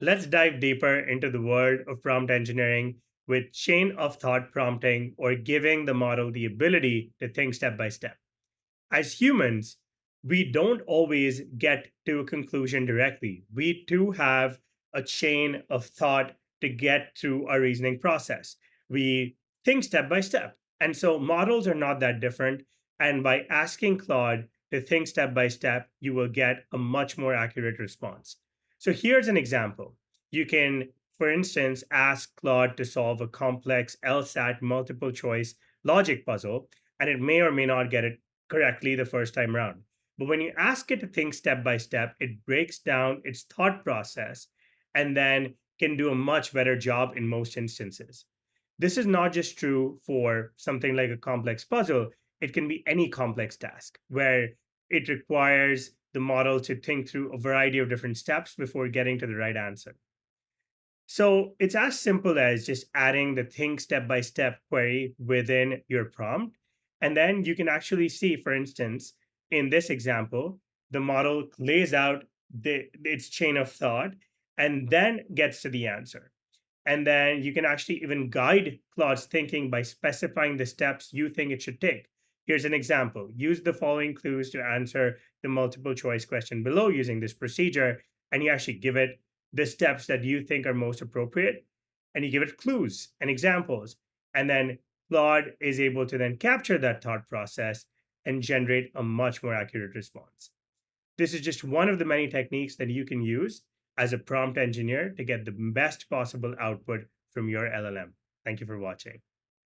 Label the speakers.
Speaker 1: Let's dive deeper into the world of prompt engineering with chain of thought prompting, or giving the model the ability to think step by step. As humans, we don't always get to a conclusion directly. We too have a chain of thought to get through our reasoning process. We think step by step. And so models are not that different. And by asking Claude to think step by step, you will get a much more accurate response. So here's an example. You can, for instance, ask Claude to solve a complex LSAT multiple choice logic puzzle, and it may or may not get it correctly the first time around. But when you ask it to think step by step, it breaks down its thought process and then can do a much better job in most instances. This is not just true for something like a complex puzzle, it can be any complex task where it requires the model to think through a variety of different steps before getting to the right answer. So it's as simple as just adding the think step by step query within your prompt. And then you can actually see, for instance, in this example, the model lays out its chain of thought and then gets to the answer. And then you can actually even guide Claude's thinking by specifying the steps you think it should take. Here's an example. Use the following clues to answer the multiple choice question below using this procedure. And you actually give it the steps that you think are most appropriate. And you give it clues and examples. And then Claude is able to then capture that thought process and generate a much more accurate response. This is just one of the many techniques that you can use as a prompt engineer to get the best possible output from your LLM. Thank you for watching.